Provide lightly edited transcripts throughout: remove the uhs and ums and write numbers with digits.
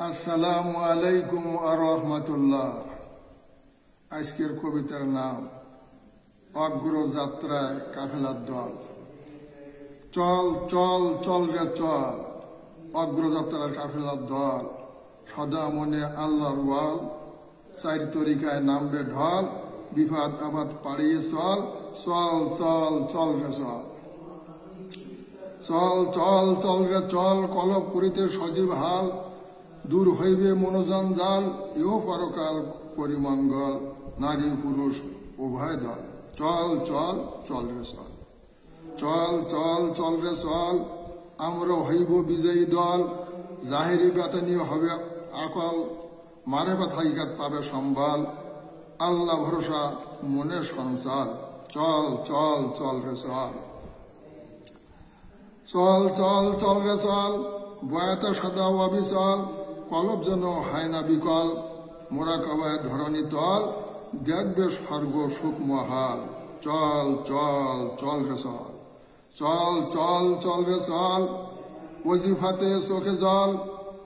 আসসালামু আলাইকুম ওয়া রাহমাতুল্লাহ। আজকের কবিতার নাম অগ্রযাত্রায় কাফেলার দল। চল চল চল রে চল, অগ্রযাত্রার কাফেলার দল। সদা মনে আল্লাহর ওয়াল, চার তরিকায় নামবে ঢল। বিপদ আপদ পাড়িয়ে চল, চল চল চল রে চল। চল চল চল রে চল, কলব করিতে সজীব হাল। দূর হইবে মনোজঞ্জাল, এও পরকাল পরিমঙ্গল। নারী পুরুষ উভয় দল। চল চল চল রে চল। চল চল চল রে চল, আমরা হইব বিজয়ী দল। জাহেরি বেতনী হবে আকল, মারে হাকিকাত পাবে সম্বল। আল্লাহ ভরসা মনে সঞ্চাল, চল চল চল রে চল। চল চল চল রে চল, বয়াতে সদা অবিচল। কলব যেন হয় না বিকল, মোরাকাবায় ধরণী তল। দেখবে স্বর্গ সুখ মহাল, চল চল চল রে চল। চল চল চল রে চল, ওজিফাতে চোখে জল।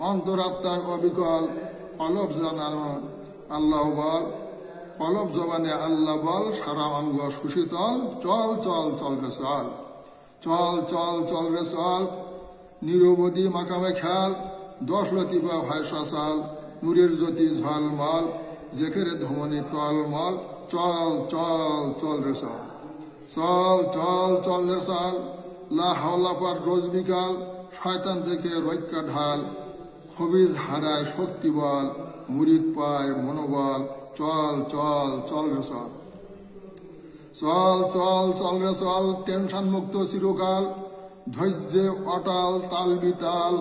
অন্তরাত্মায় অবিকল, কলব জানানো আল্লাহ বল। কলব জবানে আল্লাহ বল, সারা অঙ্গ সুশীতল। চল চল চল রে চল। চল চল চল রে চল, নিরবধি মাকামে খেয়াল। 10 লতিফা ভাই সসাল, নূরের জ্যোতি ঝলমল। জেখেরে ধমনী টলমল, চল চল চল রে চল। চল চল চল রে চল, লা হাওলা পার রোজ বিকাল। শয়তান থেকে রক্ষা ঢাল, খবিজ হারায় শক্তি বল। মুরিদ পায় মনোবল, চল চল চল রে চল। চল চল চল রে চল, টেনশন মুক্ত চিরকাল। ধৈর্যে অটাল তাল বিতাল,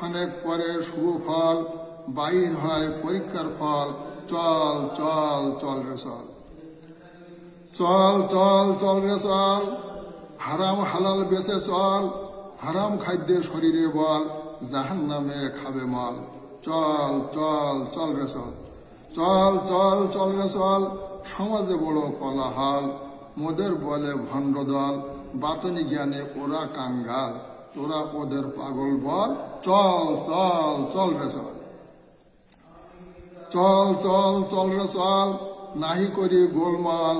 অনেক পরে শুভ ফল। বাহির হয় পরীক্ষার ফল, চল চল চল রে চল। চল চল চল রে চল, হারাম হালাল বেঁচে চল। হারাম খাদ্যে শরীরে বল, জাহান্নামে খাবে মল। চল চল চল রে চল। চল চল চল রে চল, সমাজে বড় কোলাহল। মোদের বলে ভণ্ড দল, বাতনি জ্ঞানে ওরা কাঙ্গাল। তোরা ওদের পাগল বল, চল চল চল রে চল। চল চল চল রে চল, নাহি করি গোলমাল।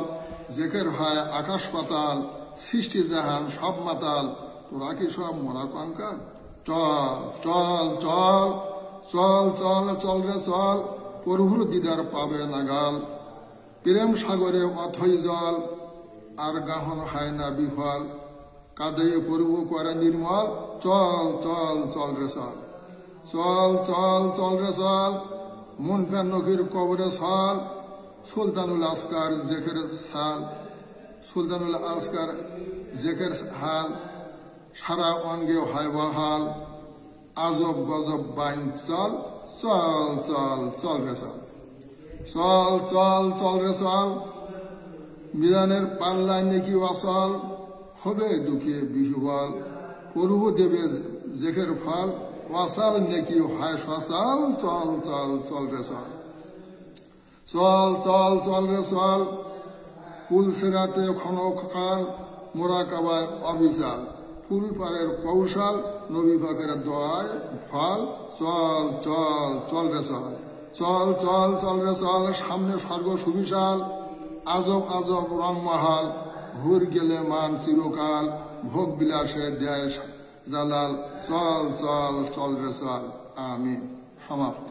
জেকের হয় আকাশ পাতাল, সৃষ্টি জাহান সব মাতাল। তোরা কি সব মরা কঙ্কাল, চল চল চল। চল চল চল রে চল, প্রভুর দিদার পাবে নাগাল। প্রেম সাগরে অথই জল, আর গাহন হয় না বিফল। কাঁদে প্রভু করে নির্মল, চল চল চল রে চল। চল চল চল রে চল, মুনকার নকির কবরে সাল। সুলতানুল আসকার জেকের সাল, সুলতানুল আসকার জেকের হাল। সারা অঙ্গে হয় বহাল, আজব গজব বাইন চল। চল চল চল রে চল। চল চল চল রে চল, মিজানের পাল্লায় নেকি ওয়াসল। হবে দুঃখে বিহুবল, প্রভু দেবে জেকের ফল। ওয়াসাল নেকি হয় সসাল, চল চল চল রে চল। চল চল চল রে চল, কুল সেরাতে ক্ষণকাল। মোরাকাবায় অবিচাল, ফুল পারের কৌশল। নবী পাকের দোয়ায় ফল, চল চল চল রে চল। চল চল চল রে চল, সামনে স্বর্গ সুবিশাল। আজব আজব রংমহাল, হুর গেলে মান চিরকাল। ভোগ বিলাসে দেয় জালাল, চল চল চল রে চল। আমিন। সমাপ্ত।